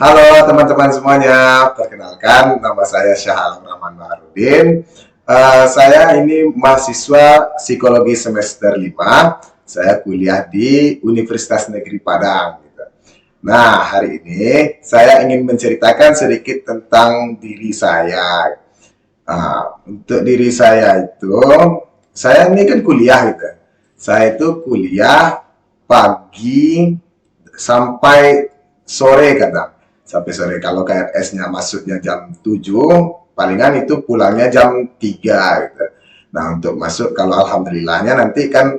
Halo teman-teman semuanya, perkenalkan nama saya Syahalam Rahman Baharudin. Saya ini mahasiswa psikologi semester 5. Saya kuliah di Universitas Negeri Padang. Gitu. Nah, hari ini saya ingin menceritakan sedikit tentang diri saya. Untuk diri saya itu, saya ini kan kuliah gitu. Saya itu kuliah pagi sampai sore kadang. Sampai sore. Kalau KRS-nya masuknya jam 7, palingan itu pulangnya jam 3 gitu. Nah, untuk masuk kalau alhamdulillahnya nanti kan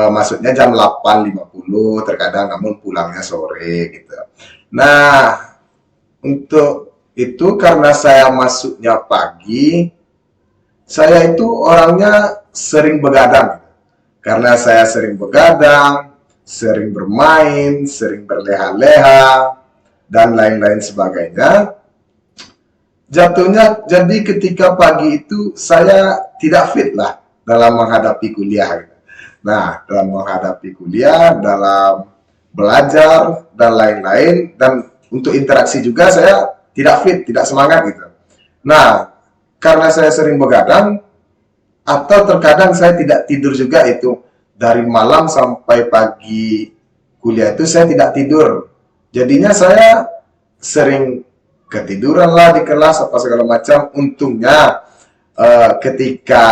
masuknya jam 8.50 terkadang, namun pulangnya sore gitu. Nah, untuk itu karena saya masuknya pagi, saya itu orangnya sering begadang. Karena saya sering begadang, sering bermain, sering berleha-leha, dan lain-lain sebagainya. Jatuhnya, jadi ketika pagi itu saya tidak fit lah dalam menghadapi kuliah. Nah, dalam menghadapi kuliah, dalam belajar, dan lain-lain, dan untuk interaksi juga saya tidak fit, tidak semangat gitu. Nah, karena saya sering begadang, atau terkadang saya tidak tidur juga itu, dari malam sampai pagi kuliah itu saya tidak tidur. Jadinya saya sering ketiduran lah di kelas apa segala macam. Untungnya ketika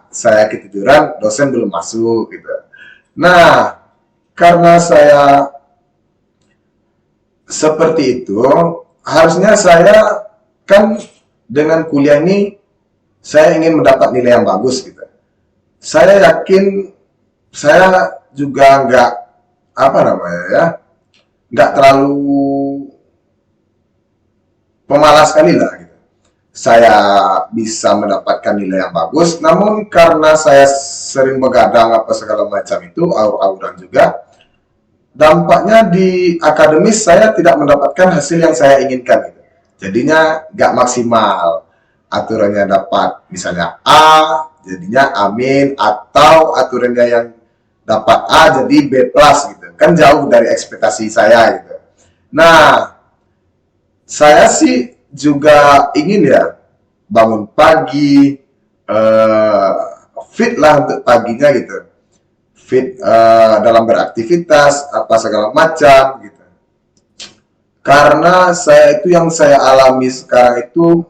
saya ketiduran dosen belum masuk gitu. Nah, karena saya seperti itu, harusnya saya kan dengan kuliah ini saya ingin mendapat nilai yang bagus gitu. Saya yakin saya juga nggak apa namanya ya, nggak terlalu pemalas sekali lah gitu. Saya bisa mendapatkan nilai yang bagus, namun karena saya sering begadang apa segala macam itu, aur-auran juga, dampaknya di akademis saya tidak mendapatkan hasil yang saya inginkan gitu. Jadinya nggak maksimal. Aturannya dapat misalnya A, jadinya amin, atau aturannya yang dapat A jadi B plus gitu. Kan jauh dari ekspektasi saya gitu. Nah, saya sih juga ingin ya bangun pagi, eh, fit lah untuk paginya gitu, fit dalam beraktivitas apa segala macam gitu. Karena saya itu yang saya alami sekarang itu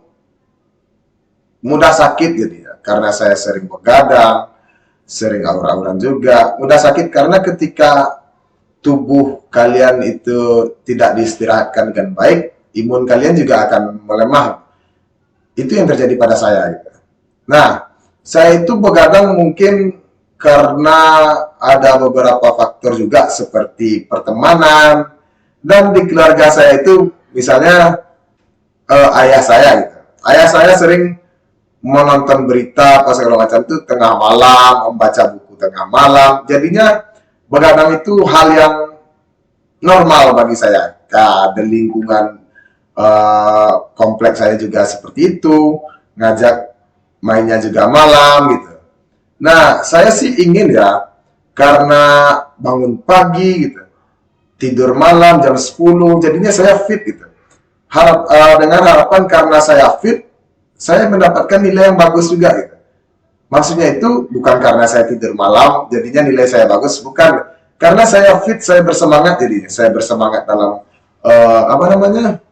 mudah sakit gitu ya, karena saya sering begadang, sering aur-auran juga, mudah sakit karena ketika tubuh kalian itu tidak diistirahatkan dengan baik, imun kalian juga akan melemah. Itu yang terjadi pada saya gitu. Nah, saya itu begadang mungkin karena ada beberapa faktor juga seperti pertemanan, dan di keluarga saya itu misalnya ayah saya gitu. Ayah saya sering menonton berita apa segala macam itu tengah malam, membaca buku tengah malam. Jadinya begadang itu hal yang normal bagi saya. Di lingkungan kompleks saya juga seperti itu, ngajak mainnya juga malam gitu. Nah, saya sih ingin ya, karena bangun pagi gitu, tidur malam jam 10, jadinya saya fit gitu. Dengan harapan karena saya fit, saya mendapatkan nilai yang bagus juga gitu. Maksudnya itu bukan karena saya tidur malam, jadinya nilai saya bagus, bukan. Karena saya fit, saya bersemangat jadinya. Saya bersemangat dalam apa namanya,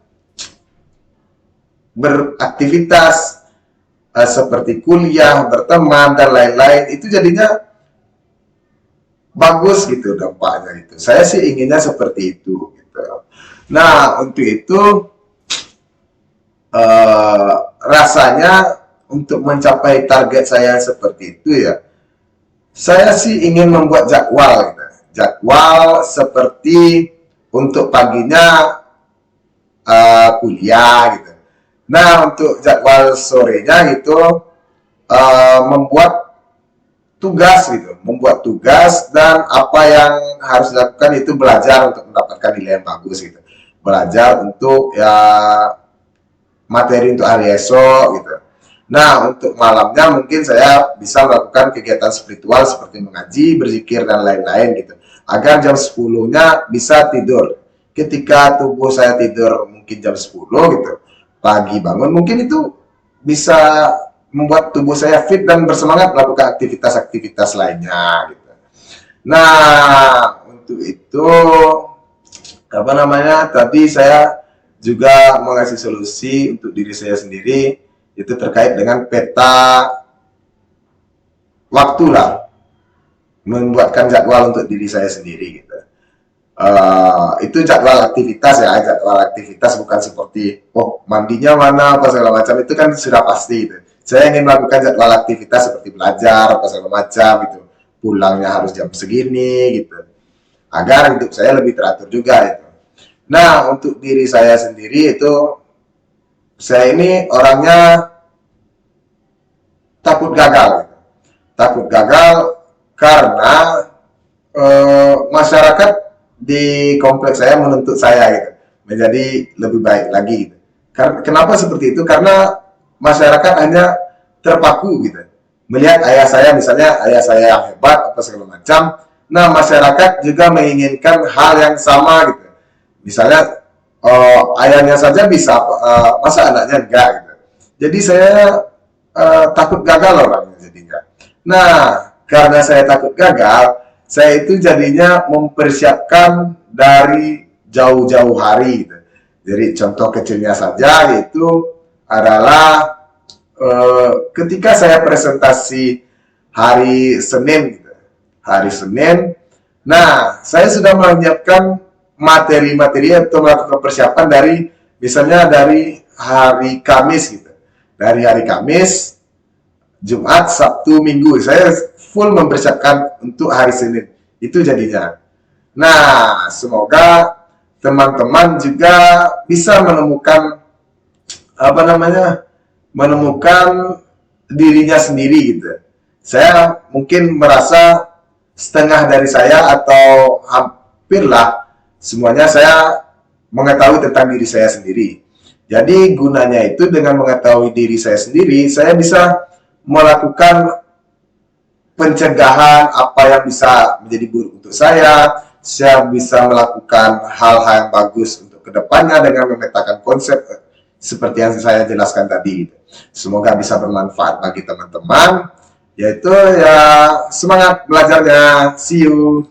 beraktivitas seperti kuliah, berteman dan lain-lain. Itu jadinya bagus gitu dampaknya itu. Saya sih inginnya seperti itu gitu. Nah, untuk itu rasanya untuk mencapai target saya seperti itu ya, saya sih ingin membuat jadwal gitu. Jadwal seperti untuk paginya kuliah gitu. Nah, untuk jadwal sorenya gitu membuat tugas gitu, membuat tugas, dan apa yang harus dilakukan itu belajar untuk mendapatkan nilai yang bagus gitu. Belajar untuk ya materi untuk hari esok gitu. Nah, untuk malamnya mungkin saya bisa melakukan kegiatan spiritual seperti mengaji, berzikir dan lain-lain gitu. Agar jam 10-nya bisa tidur. ketika tubuh saya tidur mungkin jam 10 gitu, pagi bangun mungkin itu bisa membuat tubuh saya fit dan bersemangat melakukan aktivitas-aktivitas lainnya gitu. Nah, untuk itu apa namanya? Tadi saya juga mengasih solusi untuk diri saya sendiri itu terkait dengan peta waktu lah, membuatkan jadwal untuk diri saya sendiri gitu. Itu jadwal aktivitas ya, jadwal aktivitas bukan seperti oh mandinya mana apa segala macam, itu kan sudah pasti gitu. Saya ingin melakukan jadwal aktivitas seperti belajar apa segala macam itu, pulangnya harus jam segini gitu, agar hidup saya lebih teratur juga itu. Nah, untuk diri saya sendiri itu, saya ini orangnya takut gagal gitu. Takut gagal karena masyarakat di kompleks saya menuntut saya gitu menjadi lebih baik lagi gitu. Kenapa seperti itu? Karena masyarakat hanya terpaku gitu melihat ayah saya, misalnya ayah saya yang hebat apa segala macam. Nah, masyarakat juga menginginkan hal yang sama gitu. Misalnya ayahnya saja bisa, masa anaknya enggak gitu. Jadi saya takut gagal orangnya jadinya. Nah, karena saya takut gagal, saya itu jadinya mempersiapkan dari jauh-jauh hari gitu. Jadi contoh kecilnya saja yaitu adalah ketika saya presentasi hari Senin gitu. Hari Senin, nah saya sudah menyiapkan materi-materi atau melakukan persiapan dari misalnya dari hari Kamis gitu. Dari hari Kamis, Jumat, Sabtu, Minggu. Saya full mempersiapkan untuk hari Senin. Itu jadinya. Nah, semoga teman-teman juga bisa menemukan apa namanya? Menemukan dirinya sendiri gitu. Saya mungkin merasa setengah dari saya atau hampirlah semuanya saya mengetahui tentang diri saya sendiri. Jadi gunanya itu dengan mengetahui diri saya sendiri, saya bisa melakukan pencegahan apa yang bisa menjadi buruk untuk saya bisa melakukan hal-hal yang bagus untuk kedepannya dengan memetakan konsep seperti yang saya jelaskan tadi. Semoga bisa bermanfaat bagi teman-teman, yaitu ya semangat belajarnya, see you.